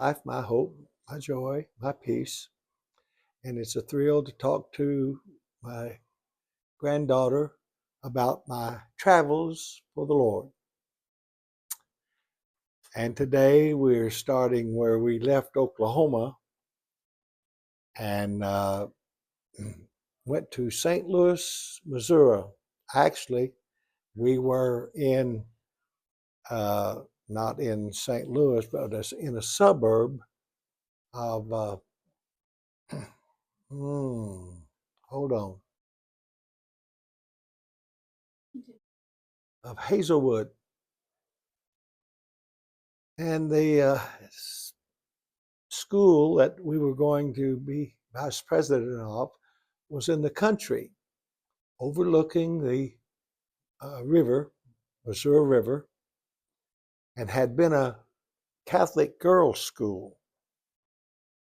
life, my hope, my joy, my peace. And it's a thrill to talk to my granddaughter about my travels for the Lord. And today we're starting where we left Oklahoma and went to St. Louis, Missouri. Actually, we were in, not in St. Louis, but in a suburb of, hold on, of Hazelwood. And the school that we were going to be vice president of was in the country, overlooking the river, Missouri River, and had been a Catholic girls' school.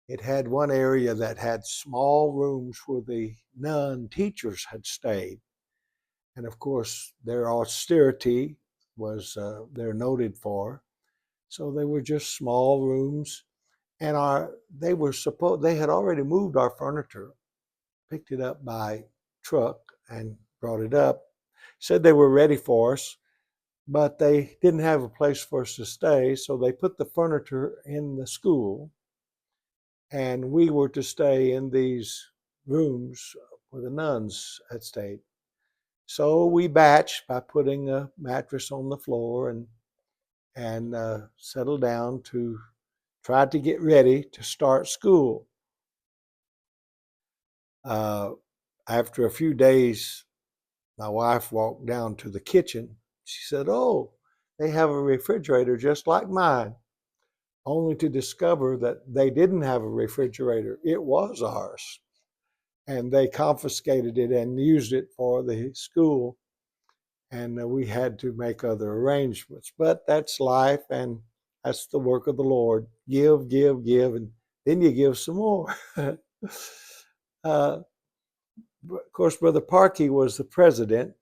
It had one area that had small rooms where the nun teachers had stayed. And of course, their austerity was they're noted for. So they were just small rooms. And they had already moved our furniture, picked it up by truck and brought it up. Said they were ready for us, but they didn't have a place for us to stay, so they put the furniture in the school, and we were to stay in these rooms where the nuns had stayed. So we batched by putting a mattress on the floor and settled down to try to get ready to start school. After a few days, my wife walked down to the kitchen. She said, "Oh, they have a refrigerator just like mine," only to discover that they didn't have a refrigerator. It was ours. And they confiscated it and used it for the school. And we had to make other arrangements. But that's life, and that's the work of the Lord. Give, give, give, and then you give some more. Of course, Brother Parkey was the president,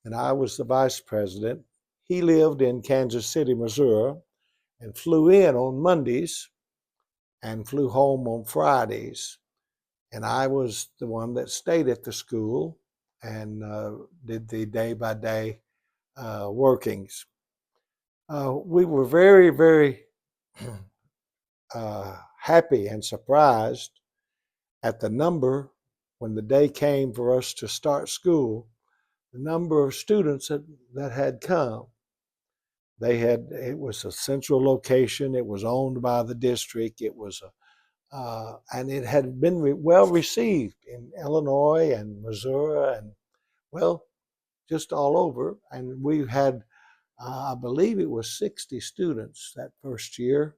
and I was the vice president. He lived in Kansas City, Missouri, and flew in on Mondays and flew home on Fridays. And I was the one that stayed at the school and did the day-by-day workings. We were very, very happy and surprised at the number, when the day came for us to start school, the number of students that had come. It was a central location. It was owned by the district. And it had been well received in Illinois and Missouri and, well, just all over. And we had, I believe it was 60 students that first year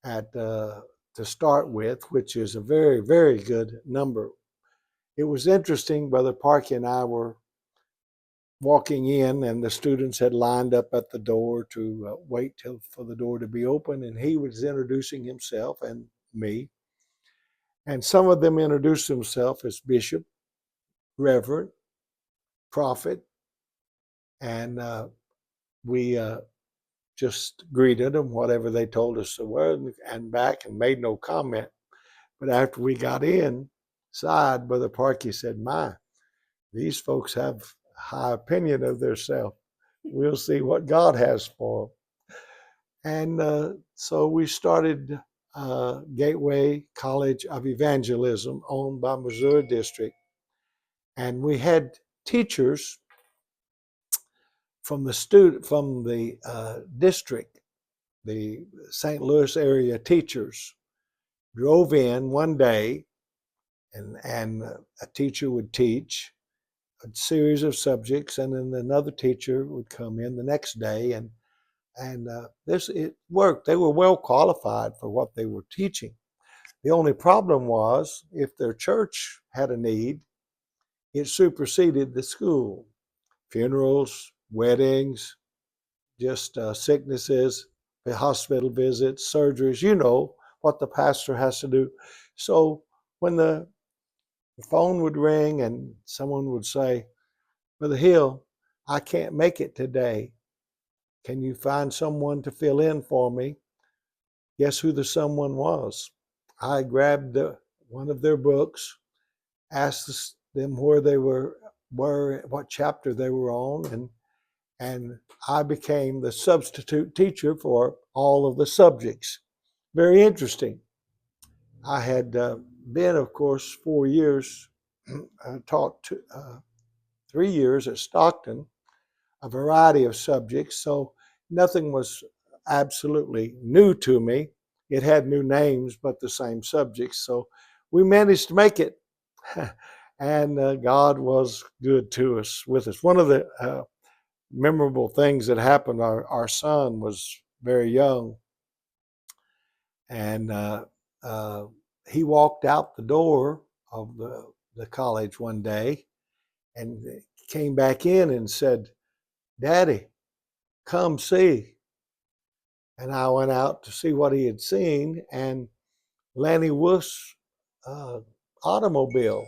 to start with, which is a very, very good number. It was interesting. Brother Parkey and I were walking in, and the students had lined up at the door to wait for the door to be open, and he was introducing himself and me. And some of them introduced themselves as bishop, reverend, prophet, and we just greeted them, whatever they told us to wear, and back, and made no comment. But after we got inside, Brother Parkey said, "My, these folks have a high opinion of themselves. We'll see what God has for them." And so we started Gateway College of Evangelism, owned by Missouri District. And we had teachers from the district, the St. Louis area teachers, drove in one day, and a teacher would teach a series of subjects, and then another teacher would come in the next day, and it worked. They were well qualified for what they were teaching. The only problem was, if their church had a need, it superseded the school. Funerals, weddings, just sicknesses, hospital visits, surgeries, you know what the pastor has to do. So when the phone would ring and someone would say, "Brother Hill, I can't make it today. Can you find someone to fill in for me?" Guess who the someone was? I grabbed one of their books, asked them where they were, what chapter they were on, and I became the substitute teacher for all of the subjects. Very interesting. I had been, of course, 4 years, taught 3 years at Stockton, a variety of subjects, so nothing was absolutely new to me. It had new names, but the same subjects. So we managed to make it, and God was good to us, with us. One of the memorable things that happened, our son was very young, and uh, he walked out the door of the college one day and came back in and said, "Daddy, come see." And I went out to see what he had seen, and Lanny Wolf's uh, automobile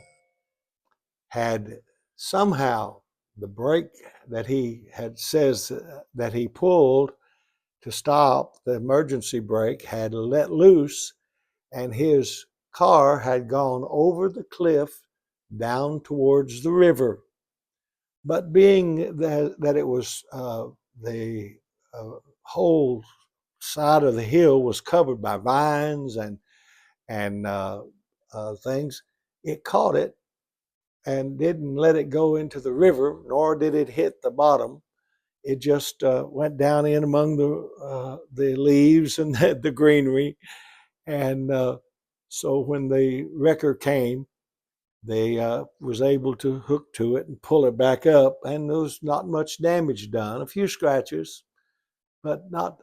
had somehow, the brake that he had says that he pulled to stop, the emergency brake had let loose, and his car had gone over the cliff down towards the river. But being that it was the whole side of the hill was covered by vines and things, it caught it and didn't let it go into the river, nor did it hit the bottom. It just went down in among the leaves and the greenery, and so when the wrecker came, they was able to hook to it and pull it back up, and there was not much damage done. A few scratches, but not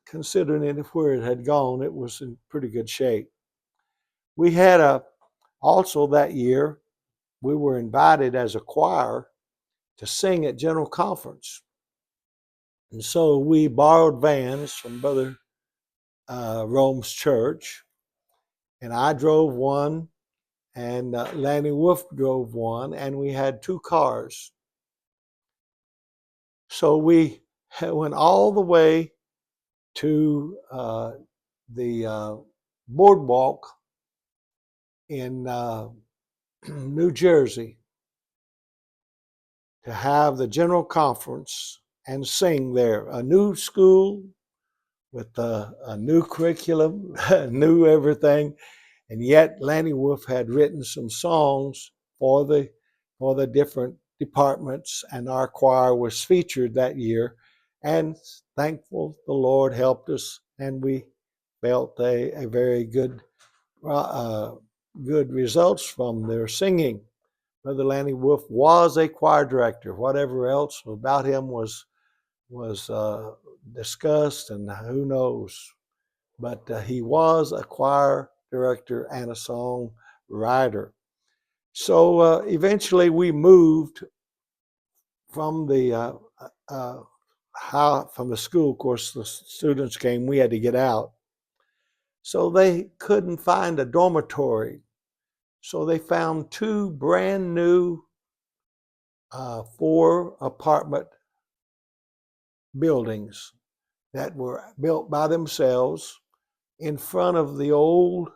considering it where it had gone. It was in pretty good shape. We had also that year we were invited as a choir to sing at General Conference, and so we borrowed vans from Brother Rome's church, and I drove one, and Lanny Wolf drove one, and we had two cars. So we went all the way to the boardwalk in New Jersey to have the general conference and sing there. A new school with a new curriculum, new everything, and yet Lanny Wolf had written some songs for the different departments, and our choir was featured that year. And thankful the Lord helped us, and we felt a very good good results from their singing. Brother Lanny Wolf was a choir director. Whatever else about him was discussed, and who knows. But he was a choir director and a song writer. So eventually we moved from the from the school. Of course, the students came. We had to get out. So they couldn't find a dormitory. So they found two brand new 4 apartment buildings that were built by themselves in front of the old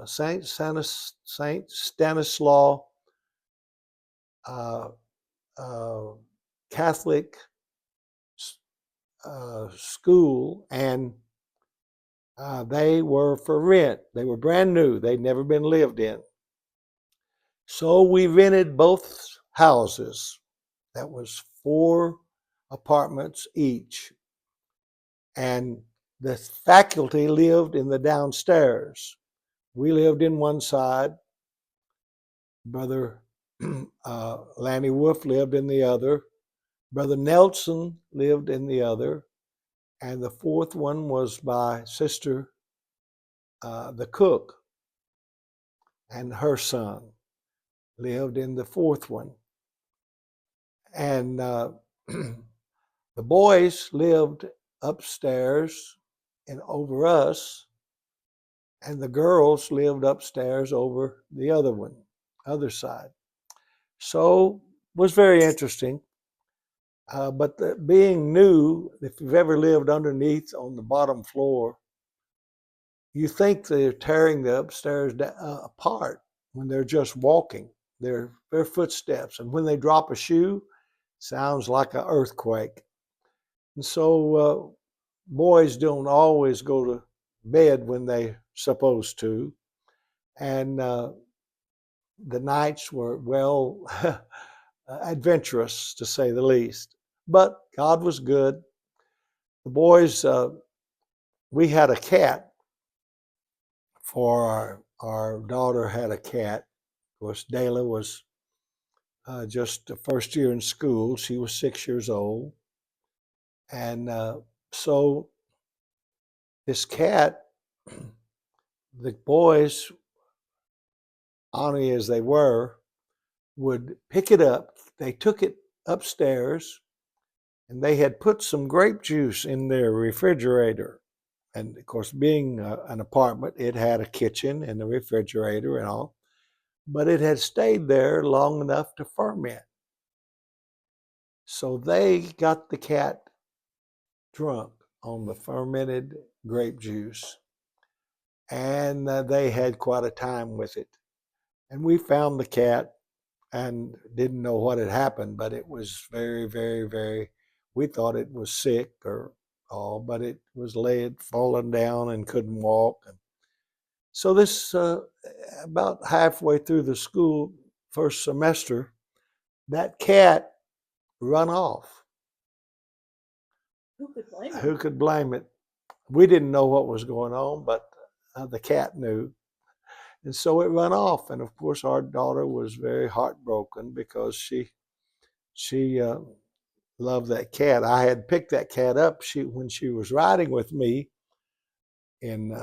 Saint Stanislaus uh, Catholic school, and they were for rent. They were brand new. They'd never been lived in. So we rented both houses. That was 4 apartments each. And the faculty lived in the downstairs. We lived in one side. Brother Lanny Wolf lived in the other. Brother Nelson lived in the other. And the 4th one was by Sister the cook, and her son lived in the 4th one. And the boys lived upstairs and over us, and the girls lived upstairs over the other side. So it was very interesting. But being new, if you've ever lived underneath on the bottom floor, you think they're tearing the upstairs apart when they're just walking. Their footsteps, and when they drop a shoe, sounds like an earthquake. And so boys don't always go to bed when they're supposed to, and the nights were, well, adventurous to say the least. But God was good. The boys, we had a cat. For our daughter had a cat. Of course, Dayla was just the first year in school. She was 6 years old. And so this cat, the boys, honest as they were, would pick it up. They took it upstairs, and they had put some grape juice in their refrigerator. And of course, being an apartment, it had a kitchen and a refrigerator and all, but it had stayed there long enough to ferment. So they got the cat drunk on the fermented grape juice, and they had quite a time with it. And we found the cat and didn't know what had happened, but it was very, very, very, we thought it was sick or all, but it was laid, fallen down and couldn't walk. And so this, about halfway through the school first semester, that cat run off. Who could blame Who him? could blame it? We didn't know what was going on, but the cat knew. And so it run off. And of course, our daughter was very heartbroken because she loved that cat. I had picked that cat up when she was riding with me in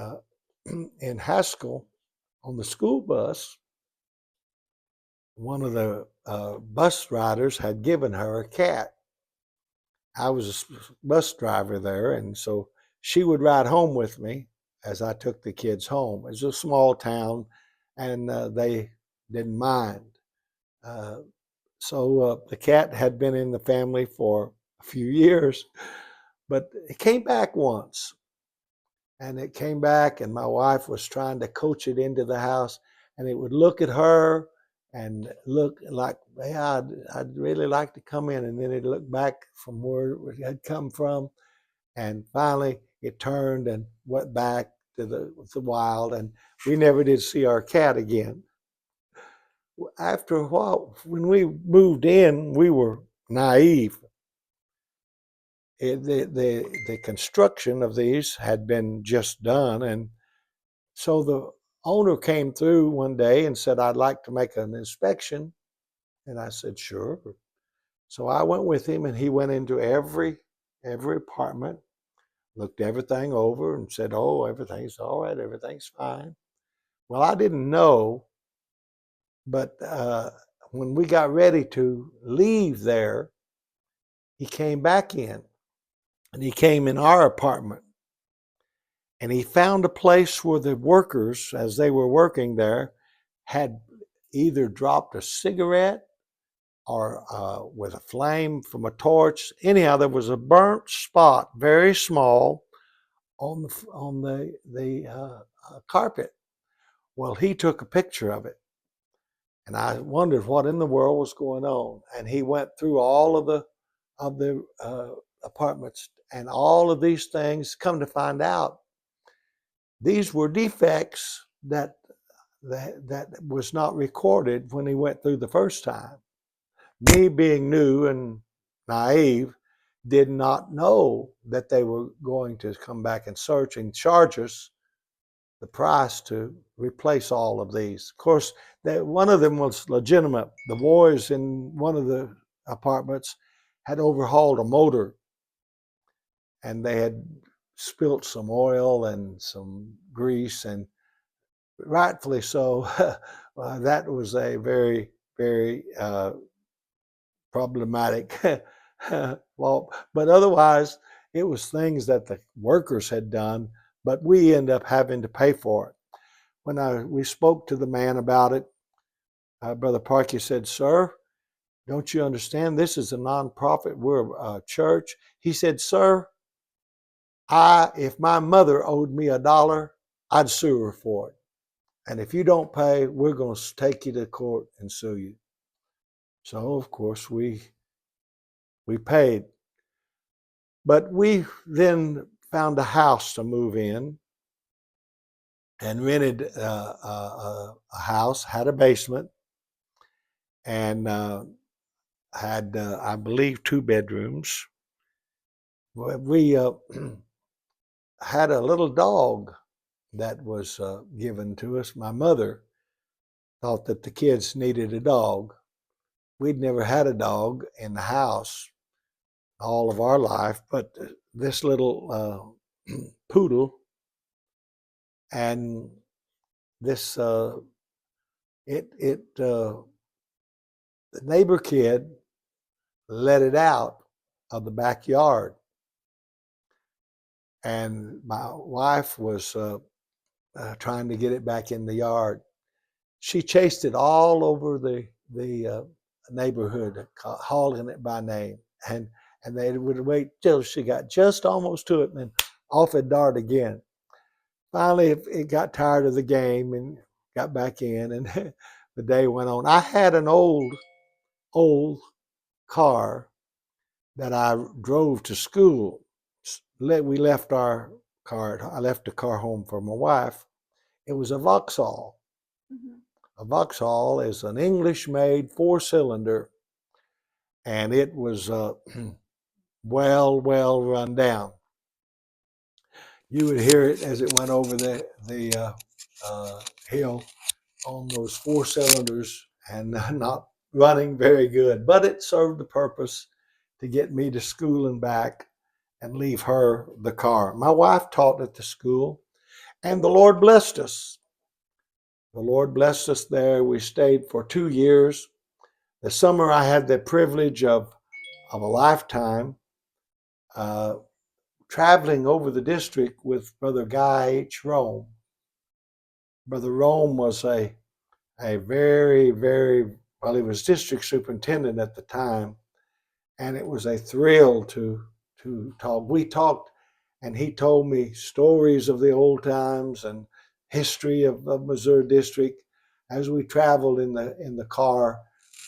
in Haskell on the school bus. One of the bus riders had given her a cat. I was a bus driver there, and so she would ride home with me as I took the kids home. It was a small town, and they didn't mind. Uh, so the cat had been in the family for a few years, but it came back once. And it came back, and my wife was trying to coach it into the house, and it would look at her and look like, yeah, I'd really like to come in. And then it looked back from where it had come from, and finally it turned and went back to the wild, and we never did see our cat again. After a while, when we moved in, we were naive. The construction of these had been just done, and so the owner came through one day and said, I'd like to make an inspection. And I said, sure. So I went with him, and he went into every apartment, looked everything over and said, oh, everything's all right, everything's fine. Well, I didn't know, but when we got ready to leave there, he came back in, and he came in our apartment. And he found a place where the workers, as they were working there, had either dropped a cigarette or with a flame from a torch. Anyhow, there was a burnt spot, very small, on the carpet. Well, he took a picture of it, and I wondered what in the world was going on. And he went through all of the apartments, and all of these things. Come to find out, these were defects that was not recorded when he went through the first time. Me, being new and naive, did not know that they were going to come back and search and charge us the price to replace all of these. Of course, one of them was legitimate. The boys in one of the apartments had overhauled a motor, and they had spilt some oil and some grease, and rightfully so. That was a very, very problematic well, but otherwise it was things that the workers had done, but we end up having to pay for it. When we spoke to the man about it, Brother Parkey said, sir, don't you understand? This is a nonprofit. We're a church. He said, sir, if my mother owed me $1, I'd sue her for it. And if you don't pay, we're going to take you to court and sue you. So, of course, we paid. But we then found a house to move in and rented a house, had a basement, and had, I believe, 2 bedrooms. We had a little dog that was given to us. My mother thought that the kids needed a dog. We'd never had a dog in the house all of our life, but this little poodle, and this the neighbor kid let it out of the backyard, and my wife was trying to get it back in the yard. She chased it all over the neighborhood, calling it by name, and they would wait till she got just almost to it, and then off it dart again. Finally, it got tired of the game and got back in, and the day went on. I had an old car that I drove to school. We left our car. I left the car home for my wife. It was a Vauxhall. Mm-hmm. A Vauxhall is an English-made 4-cylinder, and it was well run down. You would hear it as it went over the hill on those 4 cylinders, and not running very good. But it served the purpose to get me to school and back and leave her the car. My wife taught at the school, and the Lord blessed us. The Lord blessed us there. We stayed for 2 years. The summer I had the privilege of a lifetime traveling over the district with Brother Guy H. Rome. Brother Rome was a very, well, he was district superintendent at the time, and it was a thrill to talk. We talked, and he told me stories of the old times and history of Missouri District as we traveled in the car,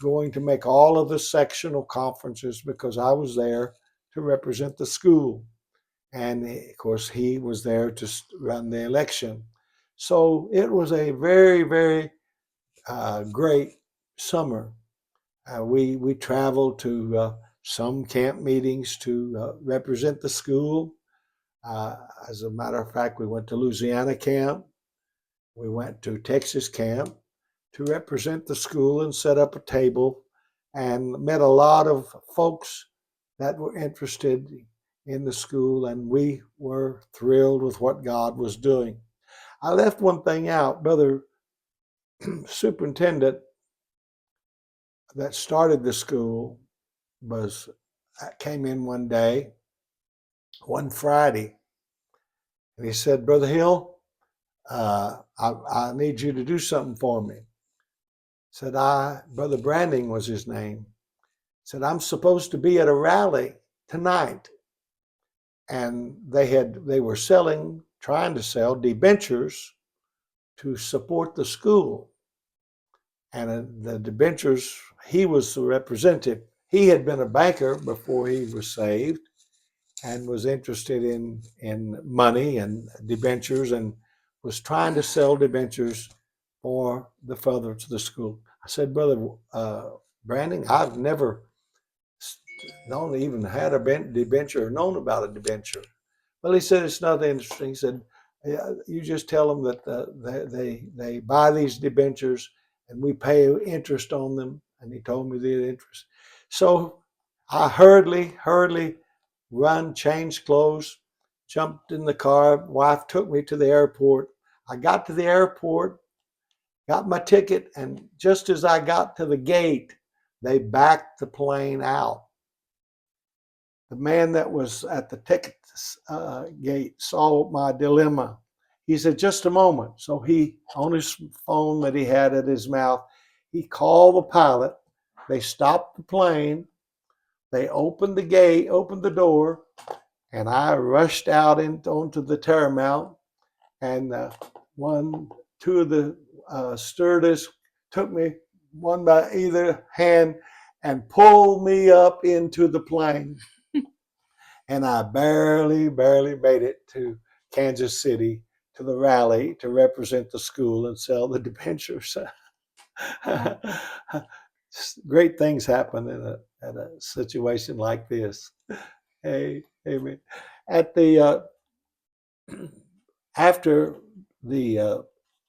going to make all of the sectional conferences because I was there to represent the school. And of course, he was there to run the election. So it was a very great summer. We traveled to some camp meetings to represent the school. As a matter of fact, we went to Louisiana camp. We went to Texas camp to represent the school and set up a table, and met a lot of folks that were interested in the school, and we were thrilled with what God was doing. I left one thing out. Brother Superintendent that started the school came in one day, one Friday, and he said, "Brother Hill, I need you to do something for me." Said Brother Branding was his name. Said, "I'm supposed to be at a rally tonight." And they were trying to sell debentures to support the school. And the debentures, he was the representative. He had been a banker before he was saved and was interested in money and debentures, and was trying to sell debentures for the furtherance of the school. I said, "Brother Branding, I've never even had a debenture or known about a debenture." Well, he said, "It's not interesting." He said, "Yeah, you just tell them that they buy these debentures and we pay interest on them." And he told me the interest. So I hurriedly run, changed clothes, jumped in the car. Wife took me to the airport. I got to the airport, got my ticket, and just as I got to the gate, they backed the plane out. The man that was at the ticket gate saw my dilemma. He said, "Just a moment." So he, on his phone that he had at his mouth, he called the pilot. They stopped the plane. They opened the gate, opened the door, and I rushed out onto the Terramount. And two of the stewardess took me one by either hand and pulled me up into the plane. And I barely made it to Kansas City to the rally to represent the school and sell the debentures. Great things happen at a situation like this. Hey, amen. At the after the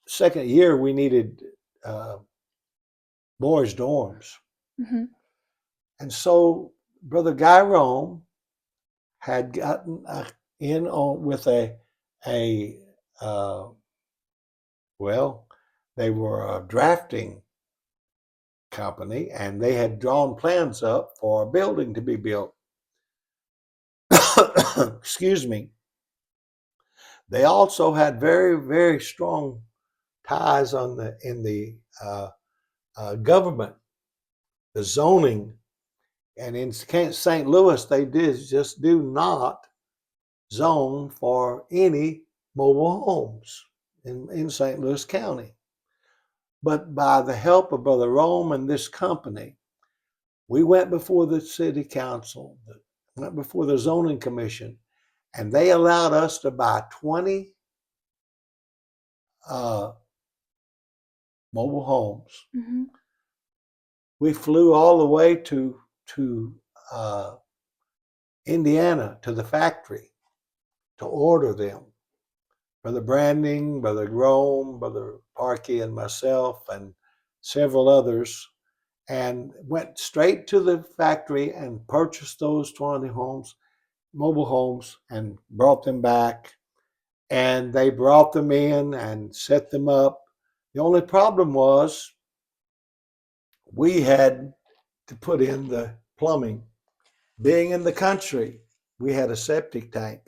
second year, we needed boys' dorms, Mm-hmm. and so Brother Guy Rome had gotten in on with a well, they were a drafting company, and they had drawn plans up for a building to be built. Excuse me. They also had very strong ties in the government, the zoning, and in St. Louis they just do not zone for any mobile homes in St. Louis County. But by the help of Brother Rome and this company, we went before the city council, went before the zoning commission, and they allowed us to buy 20 mobile homes. Mm-hmm. We flew all the way to Indiana to the factory to order them. Brother Branding, Brother Rome, Brother Parkey, and myself, and several others, and went straight to the factory and purchased those 20 homes, mobile homes, and brought them back. And they brought them in and set them up. The only problem was we had to put in the plumbing. Being in the country, we had a septic tank.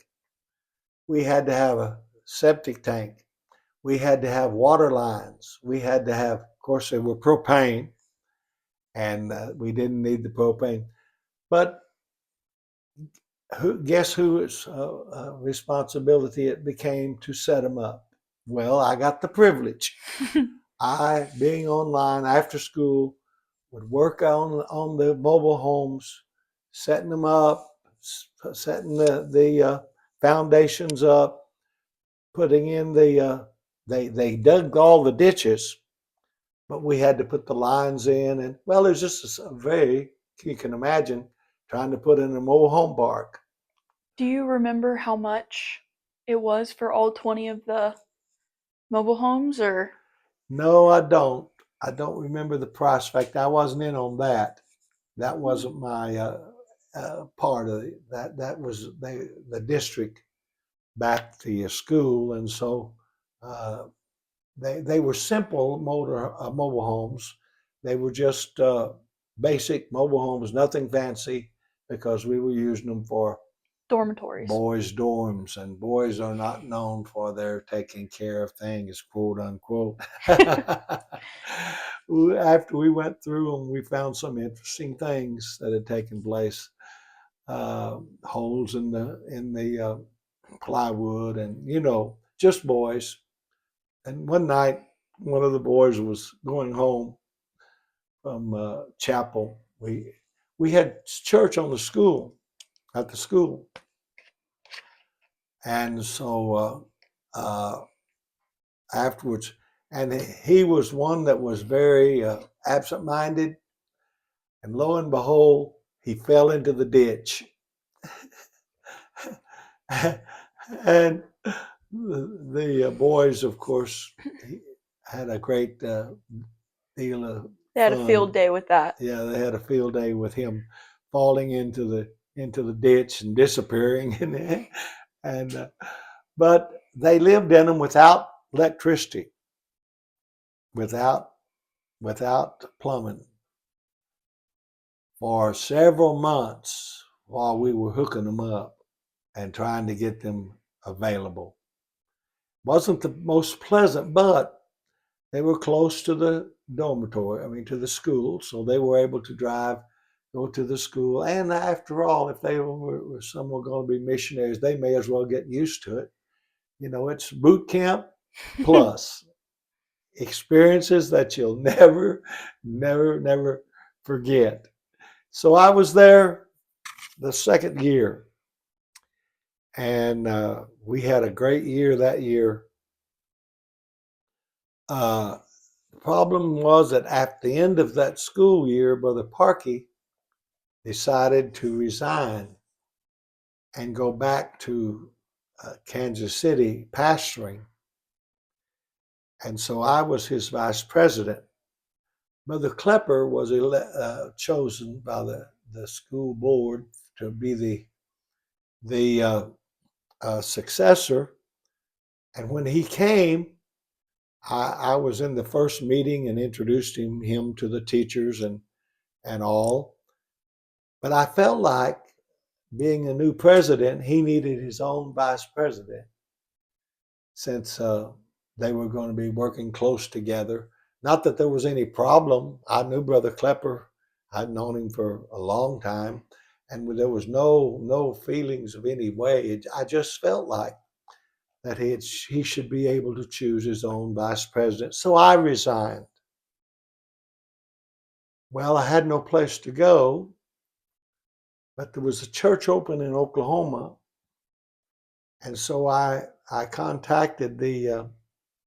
We had to have a septic tank. We had to have water lines. We had to have, of course, they were propane, and we didn't need the propane. But guess whose responsibility it became to set them up? Well, I got the privilege. I, being online after school, would work on the mobile homes, setting them up, setting the foundations up, putting in they dug all the ditches, but we had to put the lines in, and well, it was just a very, you can imagine trying to put in a mobile home park. Do you remember how much it was for all 20 of the mobile homes, or? No, I don't. I don't remember the price. In fact, I wasn't in on that. That wasn't my part of it. That was the district backed the school, and so they were simple mobile homes. They were just basic mobile homes, nothing fancy, because we were using them for Dormitories. boys' dorms, and boys are not known for their taking care of things, quote unquote. After we went through them, we found some interesting things that had taken place. Holes in the plywood, and just boys. And one night, one of the boys was going home from chapel. We had church on the school at the school, and so afterwards, and he was one that was very absent-minded, and lo and behold, he fell into the ditch. And the boys, of course, had a great deal of They had fun. a field day with that. Yeah, they had a field day with him falling into the ditch and disappearing, and but they lived in them without electricity, without plumbing, for several months while we were hooking them up and trying to get them available. Wasn't the most pleasant, but they were close to the dormitory, to the school, so they were able to go to the school. And after all, if they were some were going to be missionaries, they may as well get used to it. It's boot camp plus. Experiences that you'll never, never, never forget. So I was there the second year, and we had a great year that year. The problem was that at the end of that school year, Brother Parkey decided to resign and go back to Kansas City pastoring. And so I was his vice president. Brother Klepper was chosen by the school board to be the successor. And when he came, I was in the first meeting and introduced him to the teachers and all. But I felt like being a new president, he needed his own vice president since they were going to be working close together. Not that there was any problem. I knew Brother Klepper. I'd known him for a long time, and there was no feelings of any way. I just felt like that he should be able to choose his own vice president. So I resigned. Well, I had no place to go, but there was a church open in Oklahoma, and so I contacted the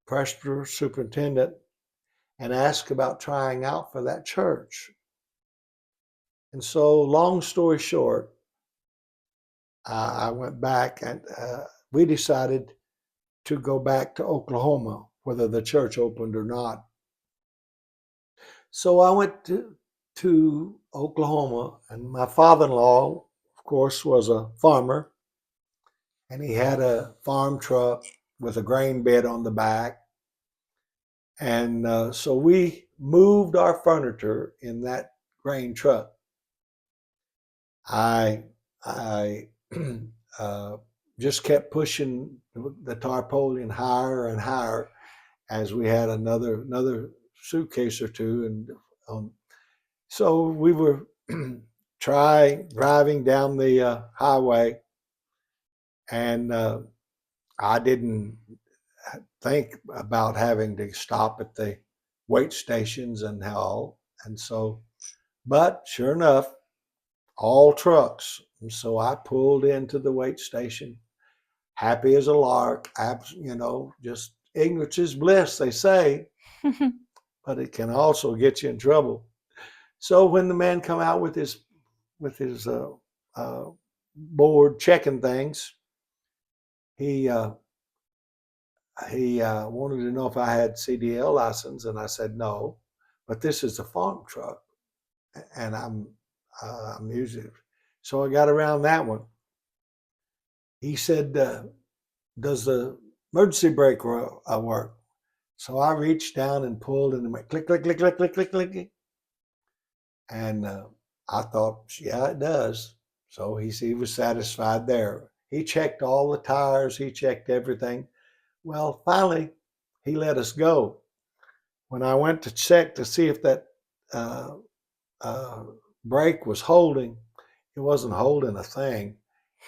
presbyter superintendent and asked about trying out for that church. And so, long story short, I went back and we decided to go back to Oklahoma, whether the church opened or not. So I went to Oklahoma, and my father-in-law, of course, was a farmer, and he had a farm truck with a grain bed on the back. And so we moved our furniture in that grain truck. I just kept pushing the tarpaulin higher and higher as we had another suitcase or two, and so we were driving down the highway, and I didn't think about having to stop at the weight stations and how, and so, but sure enough, all trucks. And so I pulled into the weight station, happy as a lark, just ignorance is bliss, they say, but it can also get you in trouble. So when the man come out with his board checking things, he wanted to know if I had CDL license, and I said no, but this is a farm truck, and I'm using it. So I got around that one. He said, "Does the emergency brake work?" So I reached down and pulled, and it went click, click, click, click, click, click, click, and I thought, yeah, it does. So he was satisfied there. He checked all the tires. He checked everything. Well, finally, he let us go. When I went to check to see if that uh, brake was holding, it wasn't holding a thing.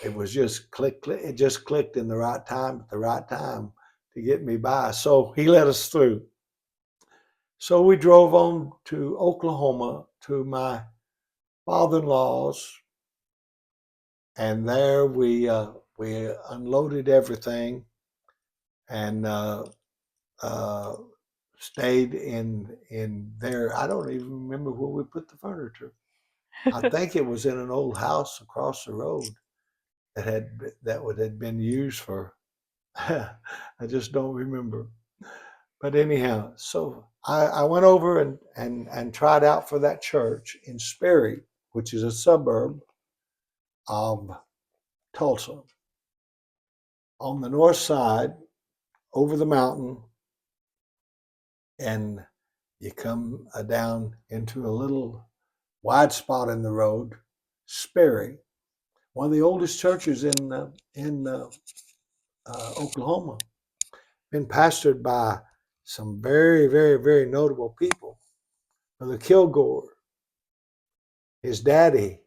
It was just click, click. It just clicked in the right time at the right time to get me by. So he let us through. So we drove on to Oklahoma to my father-in-law's, and there we unloaded everything and stayed in there. I don't even remember where we put the furniture. I think it was in an old house across the road that had been used for. I just don't remember. But anyhow, so I went over and tried out for that church in Sperry, which is a suburb of Tulsa. On the north side, over the mountain, and you come down into a little wide spot in the road, Sperry, one of the oldest churches in Oklahoma, been pastored by some very, very, very notable people. Brother Kilgore, his daddy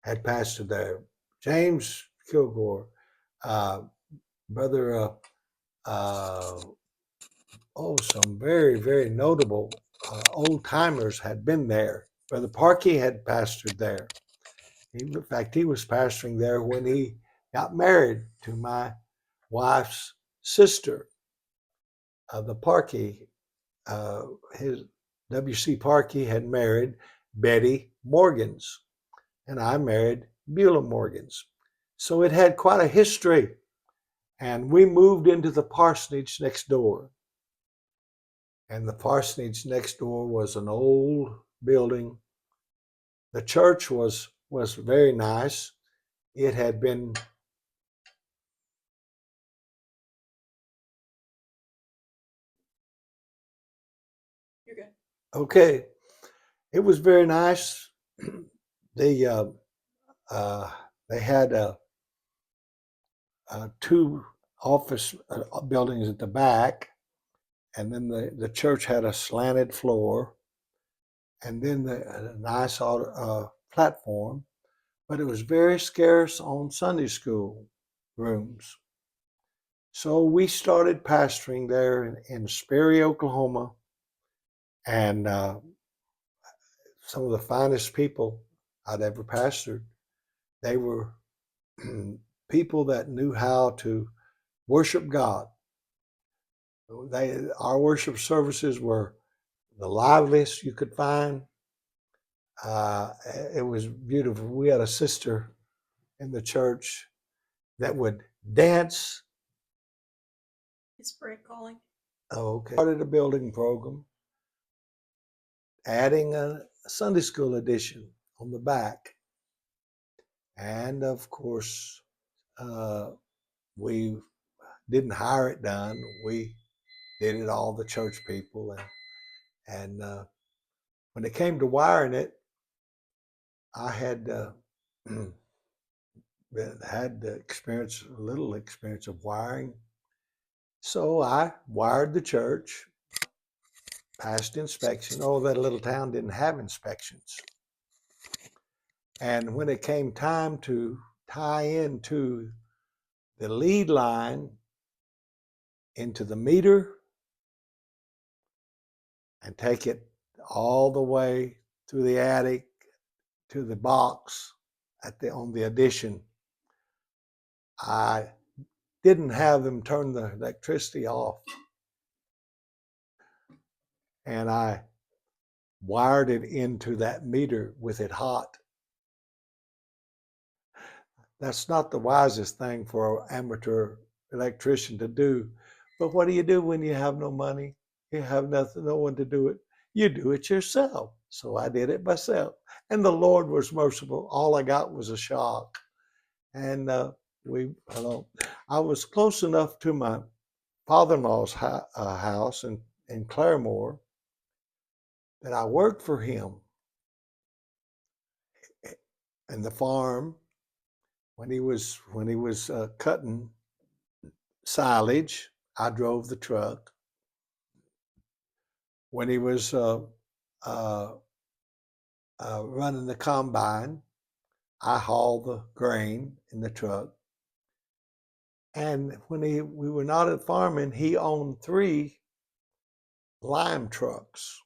had pastored there. James Kilgore, Brother uh, some very, very notable old timers had been there. Brother Parkey had pastored there. In fact, he was pastoring there when he got married to my wife's sister. The Parkey, his W.C. Parkey had married Betty Morgans, and I married Beulah Morgans. So it had quite a history. And we moved into the parsonage next door. And the parsonage next door was an old building. The church was very nice. It had been You're good. okay. It was very nice. They they had two office buildings at the back, and then the church had a slanted floor, and then a nice platform. But it was very scarce on Sunday school rooms. So we started pastoring there in Sperry, Oklahoma, and some of the finest people I'd ever pastored. They were people that knew how to worship God. Our worship services were the liveliest you could find. It was beautiful. We had a sister in the church that would dance. It's Brett calling. Oh, okay. Started a building program, adding a Sunday school edition on the back. And of course, we didn't hire it done. We did it all, the church people. And when it came to wiring it, I had had a little experience of wiring. So I wired the church, passed inspection. Oh, that little town didn't have inspections. And when it came time to tie into the lead line into the meter and take it all the way through the attic to the box on the addition, I didn't have them turn the electricity off. And I wired it into that meter with it hot. That's not the wisest thing for an amateur electrician to do. But what do you do when you have no money? You have nothing, no one to do it. You do it yourself. So I did it myself. And the Lord was merciful. All I got was a shock. And I was close enough to my father-in-law's house in Claremore that I worked for him in the farm when he was cutting silage. I drove the truck. When he was running the combine, I hauled the grain in the truck. And when we were not at farming, he owned 3 lime trucks.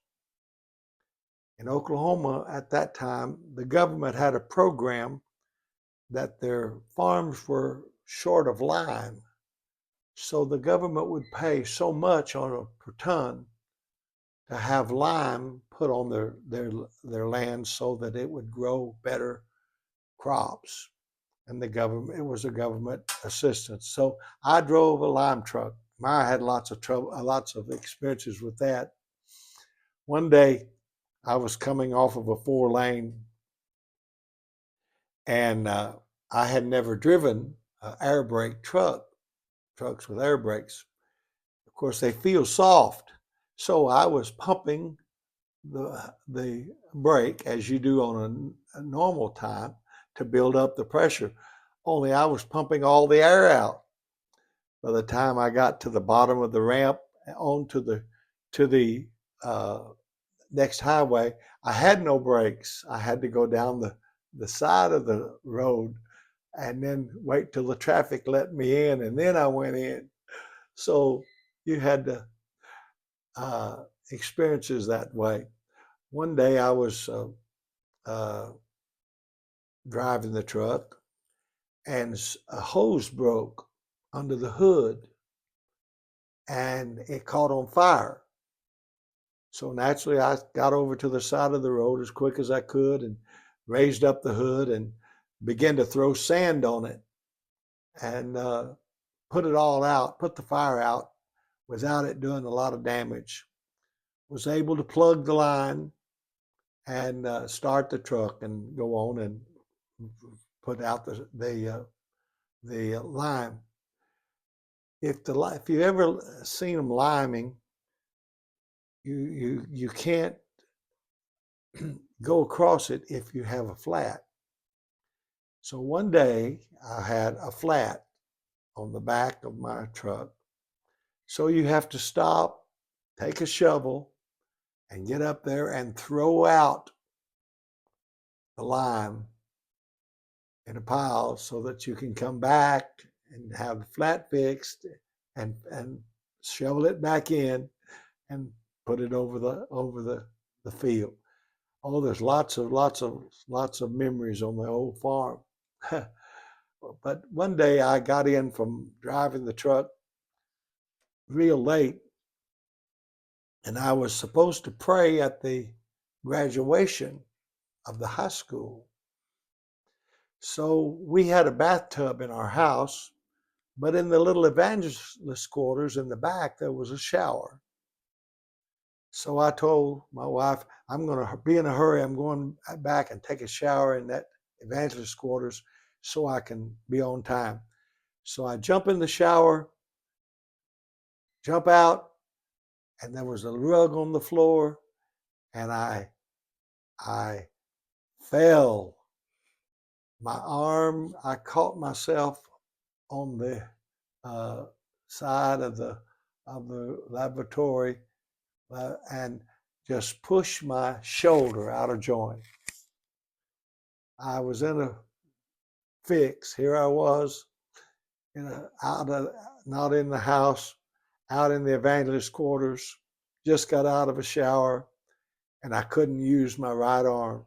In Oklahoma at that time, the government had a program that their farms were short of lime. So the government would pay so much on a per ton to have lime put on their land so that it would grow better crops. And it was a government assistance. So I drove a lime truck. I had lots of experiences with that. One day I was coming off of a 4-lane, and I had never driven air brake trucks with air brakes. Of course, they feel soft. So I was pumping the brake as you do on a normal time to build up the pressure. Only I was pumping all the air out. By the time I got to the bottom of the ramp onto the next highway, I had no brakes. I had to go down the side of the road and then wait till the traffic let me in, and then I went in. So you had to experiences that way. One day I was uh, driving the truck, and a hose broke under the hood, and it caught on fire. So naturally, I got over to the side of the road as quick as I could and raised up the hood and began to throw sand on it and put it all out, put the fire out without it doing a lot of damage. Was able to plug the line and start the truck and go on and put out the lime. If you ever seen them liming, you can't go across it if you have a flat. So one day I had a flat on the back of my truck. So you have to stop, take a shovel, and get up there and throw out the lime in a pile so that you can come back and have the flat fixed and shovel it back in and put it over the field. Oh, there's lots of memories on the old farm. But one day I got in from driving the truck real late, and I was supposed to pray at the graduation of the high school. So we had a bathtub in our house, but in the little evangelist quarters in the back, there was a shower. So I told my wife, I'm going to be in a hurry. I'm going back and take a shower in that evangelist quarters so I can be on time. So I jump in the shower, jump out, and there was a rug on the floor, and I fell. I caught myself on the side of the lavatory and just pushed my shoulder out of joint. I was in a fix. Here I was, not in the house, out in the evangelist quarters. Just got out of a shower, and I couldn't use my right arm.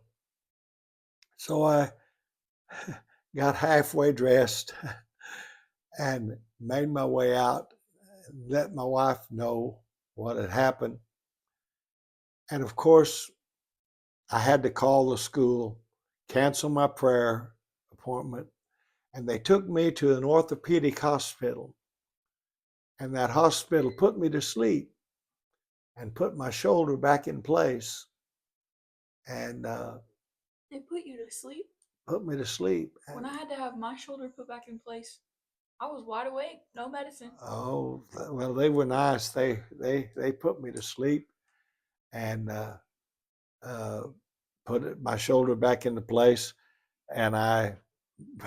So I got halfway dressed and made my way out, and let my wife know what had happened. And of course, I had to call the school, cancel my prayer appointment, and they took me to an orthopedic hospital. And that hospital put me to sleep and put my shoulder back in place and They put you to sleep? put me to sleep. When I had to have my shoulder put back in place, I was wide awake, no medicine. Oh, well, they were nice. They put me to sleep and put my shoulder back into place, and I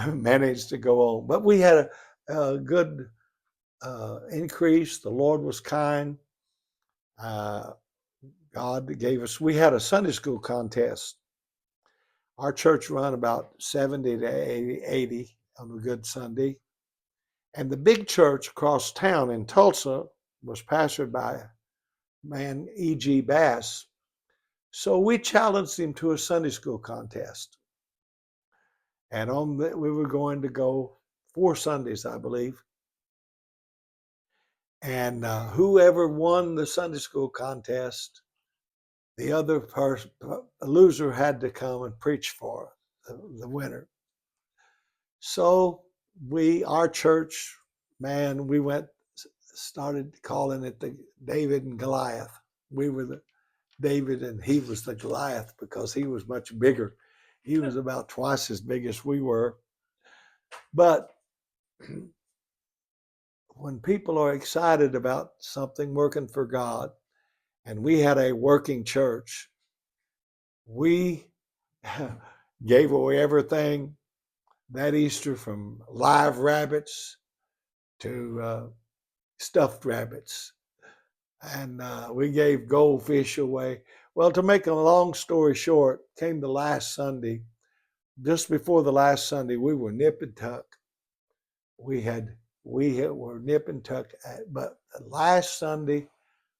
managed to go on. But we had a good increase. The Lord was kind. God gave us. We had a Sunday school contest. Our church run about 70 to 80 on a good Sunday. And the big church across town in Tulsa was pastored by a man, E.G. Bass. So we challenged him to a Sunday school contest. And we were going to go 4 Sundays, I believe. And whoever won the Sunday school contest, the other person, the loser, had to come and preach for the winner. So our church, man, we started calling it the David and Goliath. We were the David and he was the Goliath because he was much bigger. He was about twice as big as we were. But when people are excited about something working for God, and we had a working church, we gave away everything that Easter, from live rabbits to stuffed rabbits. And we gave goldfish away. Well, to make a long story short, came the last Sunday. Just before the last Sunday, we were nip and tuck. We had we were nip and tuck. But last Sunday,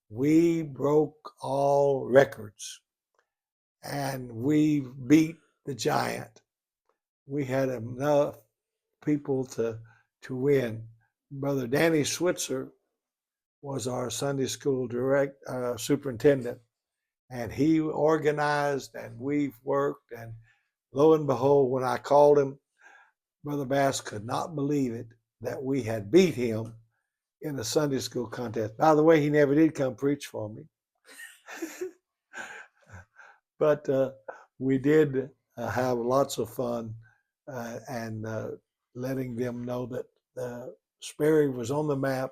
we broke all records and we beat the giant. We had enough people to win. Brother Danny Switzer was our Sunday school superintendent, and he organized and we've worked. And lo and behold, when I called him, Brother Bass could not believe it that we had beat him in a Sunday school contest. By the way, he never did come preach for me. But we did have lots of fun and letting them know that Sperry was on the map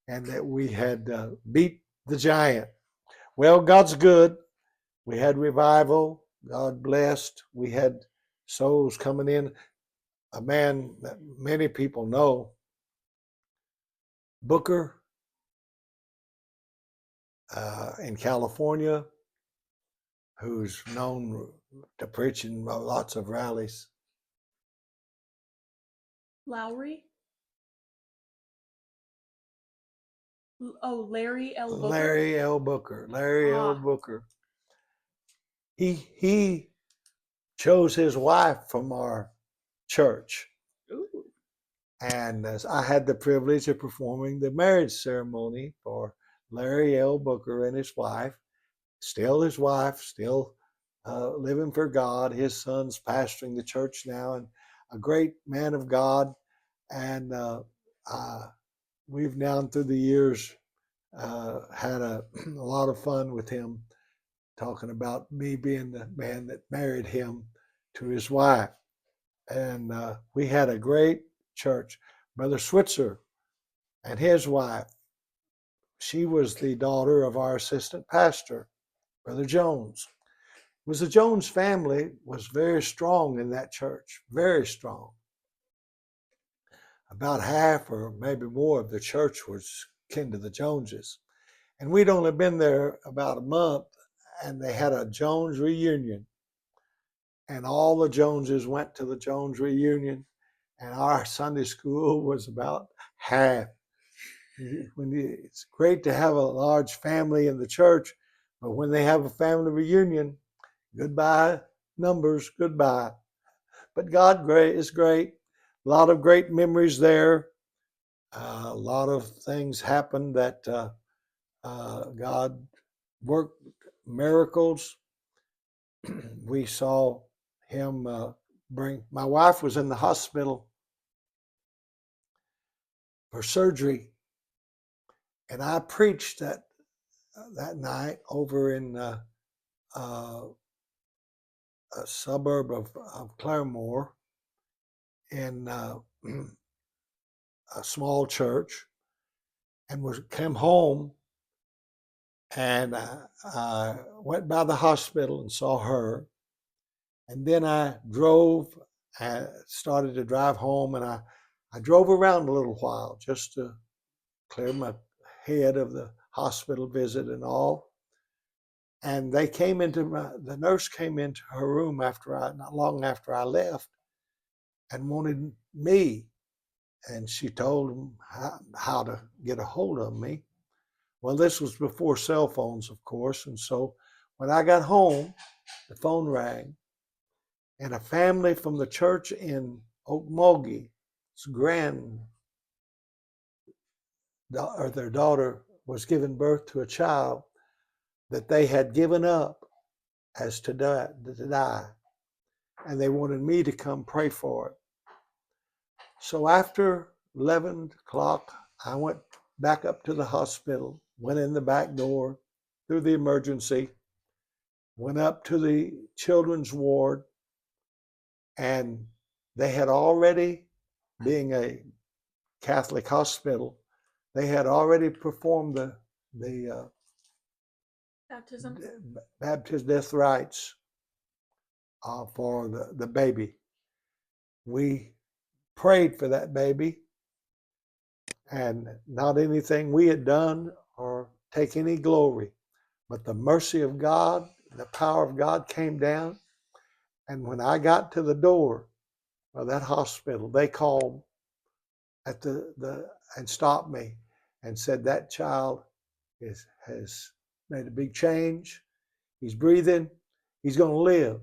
and that we had beat the giant. Well, God's good. We had revival. God blessed. We had souls coming in. A man that many people know, Booker, in California, who's known to preach in lots of rallies. Lowry? Oh, Larry L. Booker? Larry L. Booker. Larry L. Booker. He chose his wife from our church. Ooh. And I had the privilege of performing the marriage ceremony for Larry L. Booker and his wife. Still his wife, still living for God. His son's pastoring the church now, and a great man of God. And we've now through the years had a lot of fun with him, talking about me being the man that married him to his wife. And we had a great church. Brother Switzer and his wife, she was the daughter of our assistant pastor, Brother Jones. It was the Jones family was very strong in that church, very strong. About half or maybe more of the church was kin to the Joneses. And we'd only been there about a month, and they had a Jones reunion. And all the Joneses went to the Jones reunion, and our Sunday school was about half. It's great to have a large family in the church, but when they have a family reunion, goodbye numbers, goodbye. But God is great. A lot of great memories there. A lot of things happened that God worked miracles. We saw him bring. My wife was in the hospital for surgery, and I preached that night over in a suburb of Claremore in a small church, and came home, and I went by the hospital and saw her, and then I drove. I started to drive home, and I drove around a little while just to clear my head of the hospital visit and all. And they came the nurse came into her room not long after I left, and wanted me. And she told them how to get a hold of me. Well, this was before cell phones, of course. And so when I got home, the phone rang, and a family from the church in Okmulgee, their daughter was giving birth to a child that they had given up as to die. And they wanted me to come pray for it. So after 11 o'clock, I went back up to the hospital, went in the back door through the emergency, went up to the children's ward, and they had already, being a Catholic hospital, they had already performed the baptism death rites for the baby. We prayed for that baby, and not anything we had done or take any glory, but the mercy of God, the power of God came down. And when I got to the door of that hospital, they called at the and stopped me and said that child has made a big change. He's breathing. He's going to live.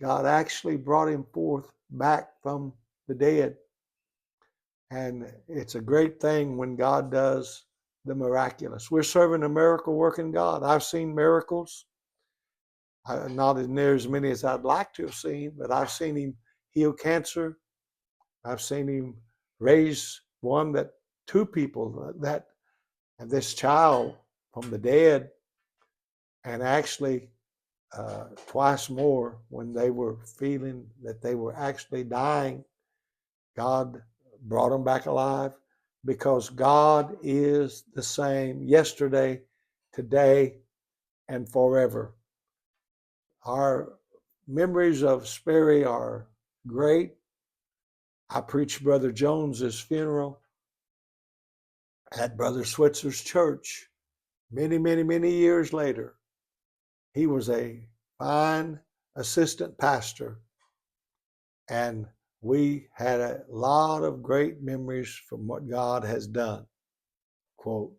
God actually brought him forth back from the dead. And it's a great thing when God does the miraculous. We're serving a miracle working God. I've seen miracles, not as near as many as I'd like to have seen, but I've seen him heal cancer. I've seen him raise two people that, and this child from the dead, and actually twice more when they were feeling that they were actually dying. God brought them back alive because God is the same yesterday, today, and forever. Our memories of Sperry are great. I preached Brother Jones's funeral at Brother Switzer's church many, many, many years later. He was a fine assistant pastor, and we had a lot of great memories from what God has done. Quote,